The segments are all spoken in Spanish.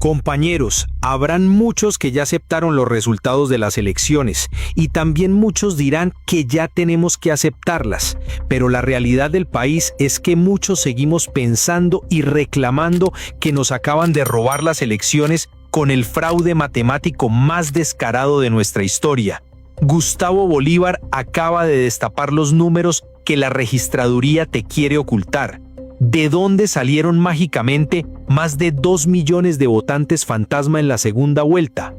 Compañeros, habrán muchos que ya aceptaron los resultados de las elecciones y también muchos dirán que ya tenemos que aceptarlas, pero la realidad del país es que muchos seguimos pensando y reclamando que nos acaban de robar las elecciones con el fraude matemático más descarado de nuestra historia. Gustavo Bolívar acaba de destapar los números que la registraduría te quiere ocultar. ¿De dónde salieron mágicamente más de 2 millones de votantes fantasma en la segunda vuelta?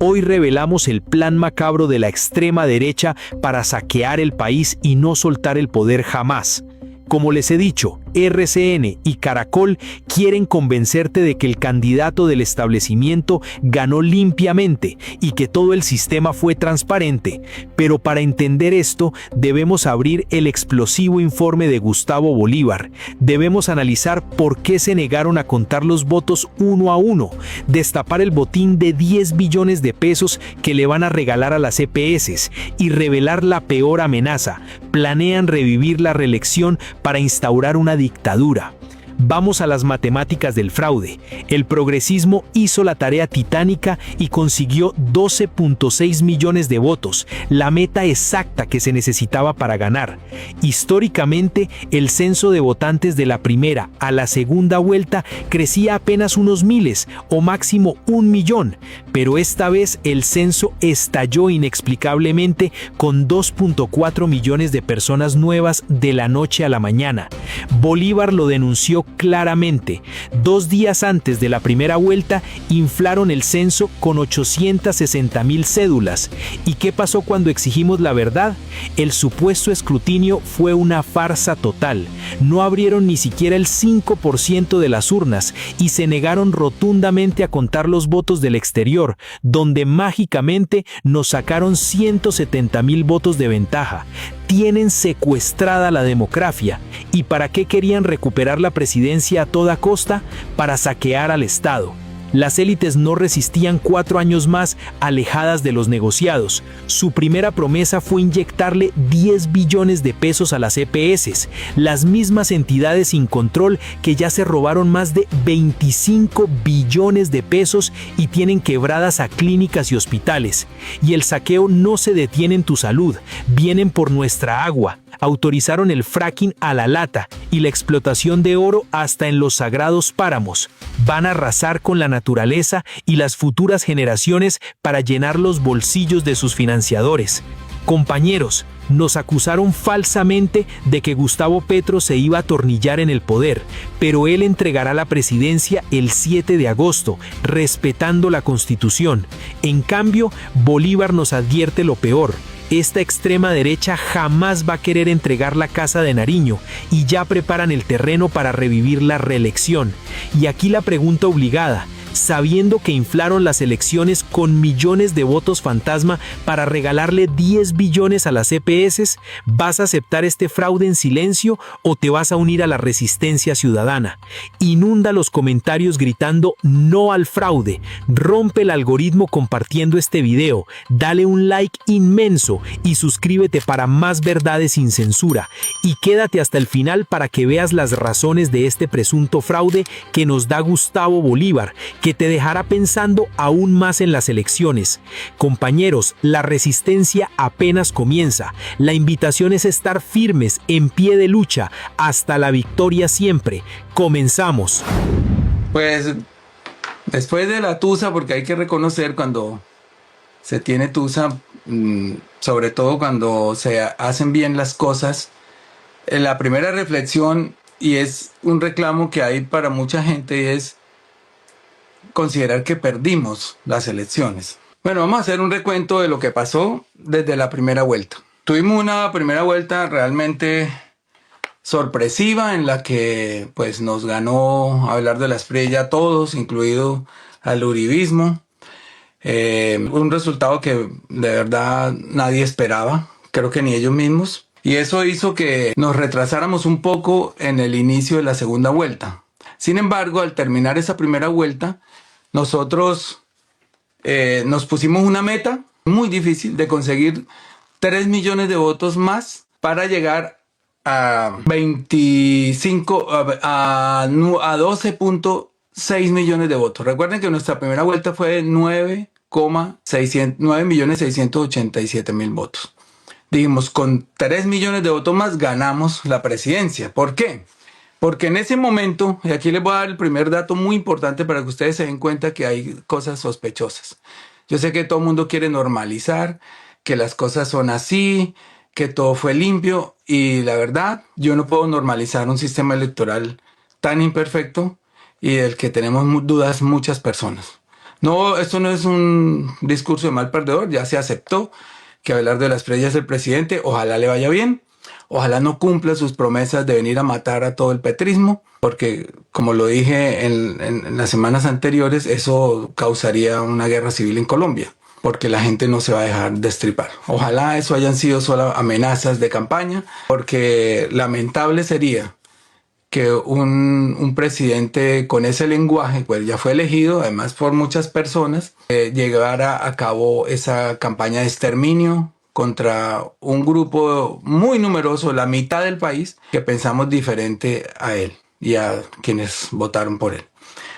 Hoy revelamos el plan macabro de la extrema derecha para saquear el país y no soltar el poder jamás. Como les he dicho, RCN y Caracol quieren convencerte de que el candidato del establecimiento ganó limpiamente y que todo el sistema fue transparente, pero para entender esto debemos abrir el explosivo informe de Gustavo Bolívar, debemos analizar por qué se negaron a contar los votos uno a uno, destapar el botín de 10 billones de pesos que le van a regalar a las EPS y revelar la peor amenaza: planean revivir la reelección para instaurar una dictadura. Vamos a las matemáticas del fraude. El progresismo hizo la tarea titánica y consiguió 12.6 millones de votos, la meta exacta que se necesitaba para ganar. Históricamente, el censo de votantes de la primera a la segunda vuelta crecía apenas unos miles o máximo 1 millón, pero esta vez el censo estalló inexplicablemente con 2.4 millones de personas nuevas de la noche a la mañana. Bolívar lo denunció claramente. 2 días antes de la primera vuelta, inflaron el censo con 860,000 cédulas. ¿Y qué pasó cuando exigimos la verdad? El supuesto escrutinio fue una farsa total. No abrieron ni siquiera el 5% de las urnas y se negaron rotundamente a contar los votos del exterior, donde mágicamente nos sacaron 170,000 votos de ventaja. Tienen secuestrada la democracia. ¿Y para qué querían recuperar la presidencia a toda costa? Para saquear al Estado. Las élites no resistían 4 años más alejadas de los negociados. Su primera promesa fue inyectarle 10 billones de pesos a las EPS, las mismas entidades sin control que ya se robaron más de 25 billones de pesos y tienen quebradas a clínicas y hospitales. Y el saqueo no se detiene en tu salud, vienen por nuestra agua. Autorizaron el fracking a la lata y la explotación de oro hasta en los sagrados páramos. Van a arrasar con la naturaleza y las futuras generaciones para llenar los bolsillos de sus financiadores. Compañeros, nos acusaron falsamente de que Gustavo Petro se iba a atornillar en el poder, pero él entregará la presidencia el 7 de agosto, respetando la Constitución. En cambio, Bolívar nos advierte lo peor. Esta extrema derecha jamás va a querer entregar la Casa de Nariño y ya preparan el terreno para revivir la reelección. Y aquí la pregunta obligada: sabiendo que inflaron las elecciones con millones de votos fantasma para regalarle 10 billones a las EPS, ¿vas a aceptar este fraude en silencio o te vas a unir a la resistencia ciudadana? Inunda los comentarios gritando no al fraude, rompe el algoritmo compartiendo este video, dale un like inmenso y suscríbete para más verdades sin censura. Y quédate hasta el final para que veas las razones de este presunto fraude que nos da Gustavo Bolívar, que te dejará pensando aún más en las elecciones. Compañeros, la resistencia apenas comienza. La invitación es estar firmes, en pie de lucha, hasta la victoria siempre. Comenzamos. Pues después de la tusa, porque hay que reconocer cuando se tiene tusa, sobre todo cuando se hacen bien las cosas, la primera reflexión, y es un reclamo que hay para mucha gente, es considerar que perdimos las elecciones. Bueno, vamos a hacer un recuento de lo que pasó desde la primera vuelta. Tuvimos una primera vuelta realmente sorpresiva en la que pues nos ganó Abelardo de la Espriella a todos, incluido al uribismo. Un resultado que de verdad nadie esperaba, creo que ni ellos mismos. Y eso hizo que nos retrasáramos un poco en el inicio de la segunda vuelta. Sin embargo, al terminar esa primera vuelta, nosotros nos pusimos una meta muy difícil de conseguir 3 millones de votos más para llegar a 12.6 6 millones de votos. Recuerden que nuestra primera vuelta fue de 9.687.000 votos. Dijimos, con 3 millones de votos más ganamos la presidencia. ¿Por qué? Porque en ese momento, y aquí les voy a dar el primer dato muy importante para que ustedes se den cuenta que hay cosas sospechosas. Yo sé que todo el mundo quiere normalizar, que las cosas son así, que todo fue limpio, y la verdad, yo no puedo normalizar un sistema electoral tan imperfecto y del que tenemos dudas muchas personas. No, esto no es un discurso de mal perdedor, ya se aceptó que hablar de las estrellas del presidente, ojalá le vaya bien, ojalá no cumpla sus promesas de venir a matar a todo el petrismo, porque como lo dije en las semanas anteriores, eso causaría una guerra civil en Colombia, porque la gente no se va a dejar destripar. Ojalá eso hayan sido solo amenazas de campaña, porque lamentable sería que un presidente con ese lenguaje, pues ya fue elegido además por muchas personas, llevara a cabo esa campaña de exterminio contra un grupo muy numeroso, la mitad del país, que pensamos diferente a él y a quienes votaron por él.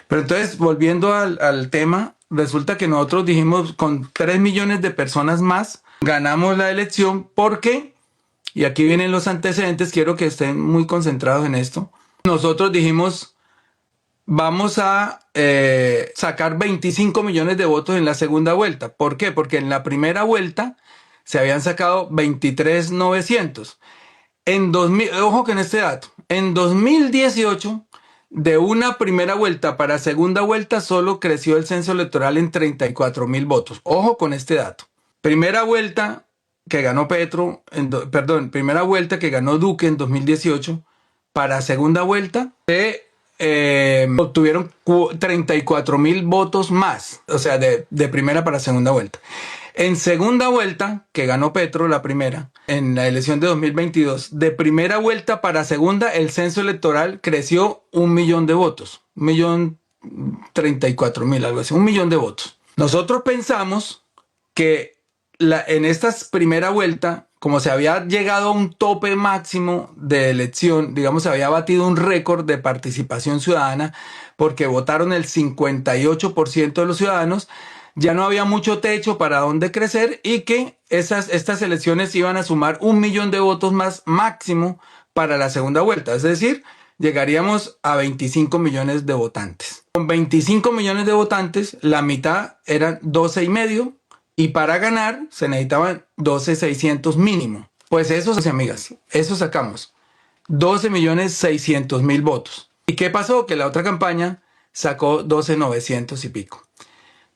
Pero entonces, volviendo al tema, resulta que nosotros dijimos con 3 millones de personas más, ganamos la elección porque, y aquí vienen los antecedentes, quiero que estén muy concentrados en esto, nosotros dijimos, vamos a sacar 25 millones de votos en la segunda vuelta. ¿Por qué? Porque en la primera vuelta se habían sacado 23.900. Ojo que en este dato, en 2018, de una primera vuelta para segunda vuelta, solo creció el censo electoral en 34.000 votos. Ojo con este dato. Primera vuelta que ganó primera vuelta que ganó Duque en 2018, para segunda vuelta obtuvieron 34.000 votos más, o sea, de primera para segunda vuelta. En segunda vuelta, que ganó Petro la primera, en la elección de 2022, de primera vuelta para segunda, el censo electoral creció 1 millón de votos, 1.034.000, algo así, 1 millón de votos. Nosotros pensamos que en esta primera vuelta, como se había llegado a un tope máximo de elección, digamos, se había batido un récord de participación ciudadana porque votaron el 58% de los ciudadanos, ya no había mucho techo para dónde crecer y que estas elecciones iban a sumar 1 millón de votos más máximo para la segunda vuelta. Es decir, llegaríamos a 25 millones de votantes. Con 25 millones de votantes, la mitad eran 12,5. Y para ganar se necesitaban 12.600 mínimo. Pues eso, amigas, eso sacamos. 12.600.000 votos. ¿Y qué pasó? Que la otra campaña sacó 12.900 y pico.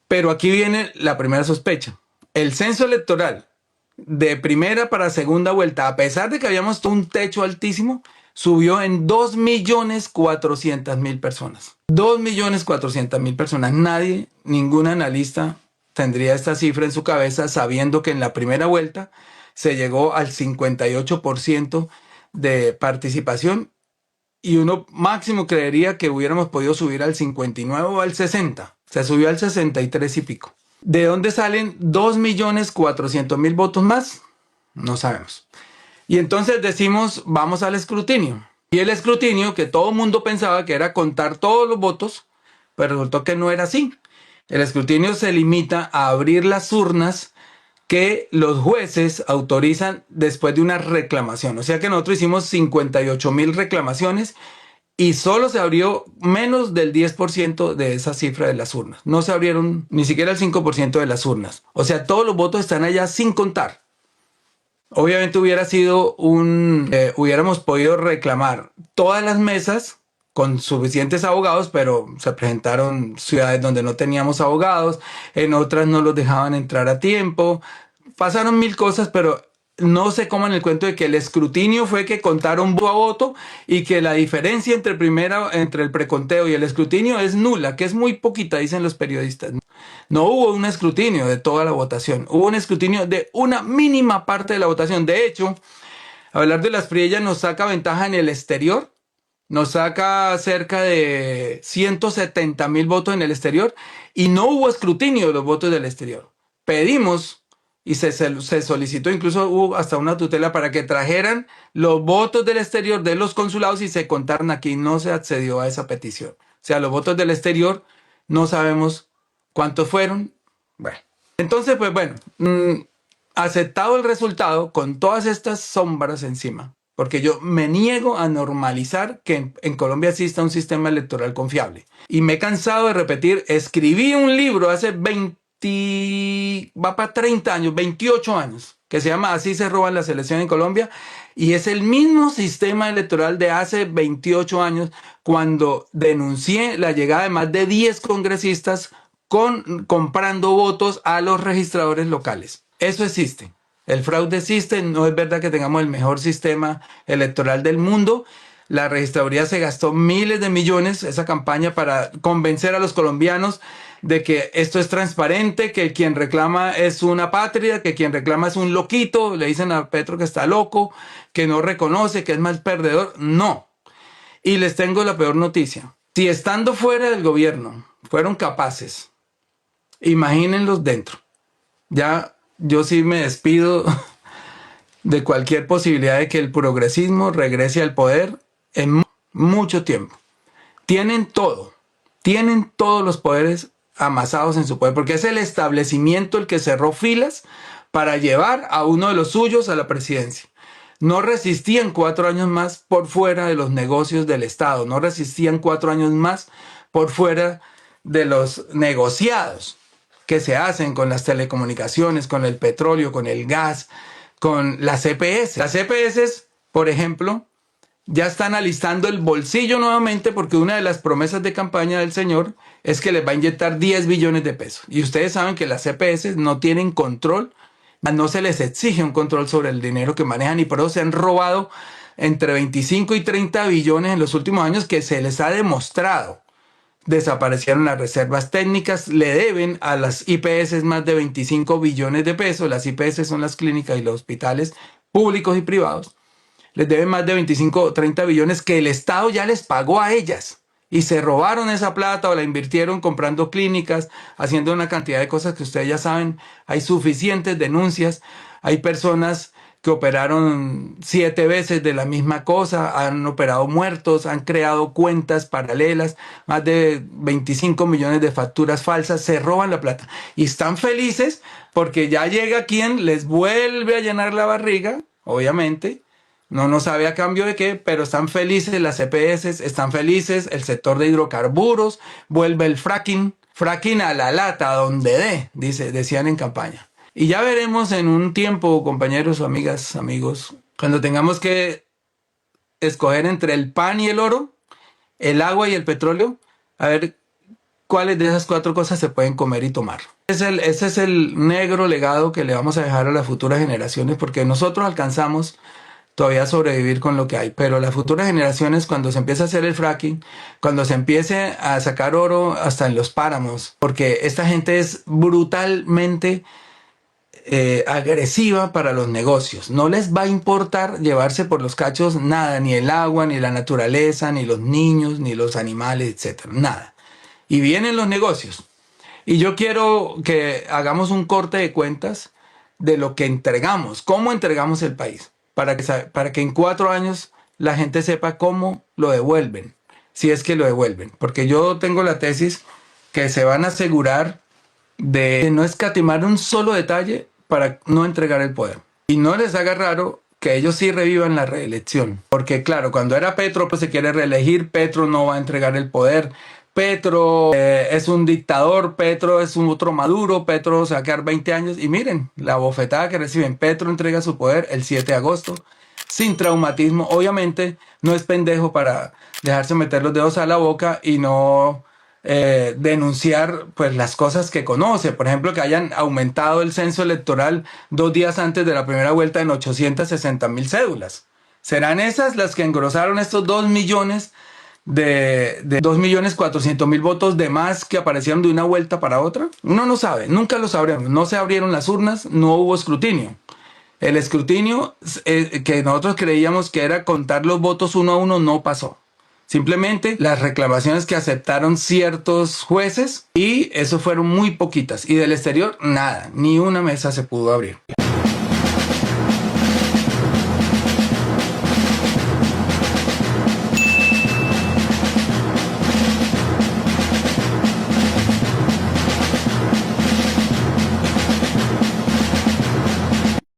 Pero aquí viene la primera sospecha. El censo electoral de primera para segunda vuelta, a pesar de que habíamos un techo altísimo, subió en 2.400.000 personas. 2.400.000 personas. Nadie, ningún analista tendría esta cifra en su cabeza, sabiendo que en la primera vuelta se llegó al 58% de participación y uno máximo creería que hubiéramos podido subir al 59 o al 60. Se subió al 63 y pico. ¿De dónde salen 2.400.000 votos más? No sabemos. Y entonces decimos, vamos al escrutinio. Y el escrutinio, que todo el mundo pensaba que era contar todos los votos, pero resultó que no era así. El escrutinio se limita a abrir las urnas que los jueces autorizan después de una reclamación. O sea que nosotros hicimos 58.000 reclamaciones y solo se abrió menos del 10% de esa cifra de las urnas. No se abrieron ni siquiera el 5% de las urnas. O sea, todos los votos están allá sin contar. Obviamente hubiéramos podido reclamar todas las mesas con suficientes abogados, pero se presentaron ciudades donde no teníamos abogados, en otras no los dejaban entrar a tiempo, pasaron 1.000 cosas, pero no se coman el cuento de que el escrutinio fue que contaron voto a voto y que la diferencia entre el preconteo y el escrutinio es nula, que es muy poquita, dicen los periodistas. No hubo un escrutinio de toda la votación, hubo un escrutinio de una mínima parte de la votación. De hecho, hablar de las priellas nos saca ventaja en el exterior. Nos saca cerca de 170.000 votos en el exterior y no hubo escrutinio de los votos del exterior. Pedimos y se solicitó, incluso hubo hasta una tutela para que trajeran los votos del exterior de los consulados y se contaran aquí. No se accedió a esa petición. sea, los votos del exterior, no sabemos cuántos fueron. Bueno, entonces, pues bueno, aceptado el resultado con todas estas sombras encima, porque yo me niego a normalizar que en Colombia exista un sistema electoral confiable. Y me he cansado de repetir, escribí un libro hace 30 años, 28 años, que se llama Así se roban las elecciones en Colombia, y es el mismo sistema electoral de hace 28 años cuando denuncié la llegada de más de 10 congresistas comprando votos a los registradores locales. Eso existe. El fraude existe, no es verdad que tengamos el mejor sistema electoral del mundo. La registraduría se gastó miles de millones esa campaña para convencer a los colombianos de que esto es transparente, que quien reclama es una patria, que quien reclama es un loquito, le dicen a Petro que está loco, que no reconoce, que es más perdedor. No. Y les tengo la peor noticia. Si estando fuera del gobierno fueron capaces, imagínenlos dentro. Ya yo sí me despido de cualquier posibilidad de que el progresismo regrese al poder en mucho tiempo. Tienen todos los poderes amasados en su poder, porque es el establecimiento el que cerró filas para llevar a uno de los suyos a la presidencia. No resistían 4 años más por fuera de los negocios del Estado, no resistían 4 años más por fuera de los negociados que se hacen con las telecomunicaciones, con el petróleo, con el gas, con las EPS. Las EPS, por ejemplo, ya están alistando el bolsillo nuevamente porque una de las promesas de campaña del señor es que les va a inyectar 10 billones de pesos. Y ustedes saben que las EPS no tienen control, no se les exige un control sobre el dinero que manejan y por eso se han robado entre 25 y 30 billones en los últimos años que se les ha demostrado. Desaparecieron las reservas técnicas, le deben a las IPS más de 25 billones de pesos. Las IPS son las clínicas y los hospitales públicos y privados. Les deben más de 25 o 30 billones que el Estado ya les pagó a ellas. Y se robaron esa plata o la invirtieron comprando clínicas, haciendo una cantidad de cosas que ustedes ya saben. Hay suficientes denuncias. Hay personas que operaron 7 veces de la misma cosa, han operado muertos, han creado cuentas paralelas, más de 25 millones de facturas falsas, se roban la plata. Y están felices porque ya llega quien les vuelve a llenar la barriga, obviamente. No sabe a cambio de qué, pero están felices las EPS, están felices el sector de hidrocarburos, vuelve el fracking a la lata, donde decían en campaña. Y ya veremos en un tiempo, compañeros, amigas, amigos, cuando tengamos que escoger entre el pan y el oro, el agua y el petróleo, a ver cuáles de esas 4 cosas se pueden comer y tomar. Ese es el negro legado que le vamos a dejar a las futuras generaciones, porque nosotros alcanzamos todavía sobrevivir con lo que hay, pero las futuras generaciones, cuando se empiece a hacer el fracking, cuando se empiece a sacar oro hasta en los páramos, porque esta gente es brutalmente agresiva para los negocios, no les va a importar llevarse por los cachos nada, ni el agua, ni la naturaleza, ni los niños, ni los animales, etcétera, nada. Y vienen los negocios. Y yo quiero que hagamos un corte de cuentas de lo que entregamos, cómo entregamos el país, para que en 4 años la gente sepa cómo lo devuelven, si es que lo devuelven. Porque yo tengo la tesis que se van a asegurar de no escatimar un solo detalle para no entregar el poder. Y no les haga raro que ellos sí revivan la reelección. Porque claro, cuando era Petro, pues se quiere reelegir, Petro no va a entregar el poder. Petro es un dictador, Petro es un otro Maduro, Petro se va a quedar 20 años. Y miren, la bofetada que reciben. Petro entrega su poder el 7 de agosto, sin traumatismo. Obviamente no es pendejo para dejarse meter los dedos a la boca y no denunciar pues las cosas que conoce. Por ejemplo, que hayan aumentado el censo electoral 2 días antes de la primera vuelta en 860,000 cédulas. ¿Serán esas las que engrosaron estos 2 millones de 2.400.000 votos de más que aparecieron de una vuelta para otra? Uno no sabe, nunca lo sabremos. No se abrieron las urnas, no hubo escrutinio. El escrutinio que nosotros creíamos que era contar los votos uno a uno no pasó. Simplemente las reclamaciones que aceptaron ciertos jueces, y eso fueron muy poquitas. Y del exterior, nada, ni una mesa se pudo abrir.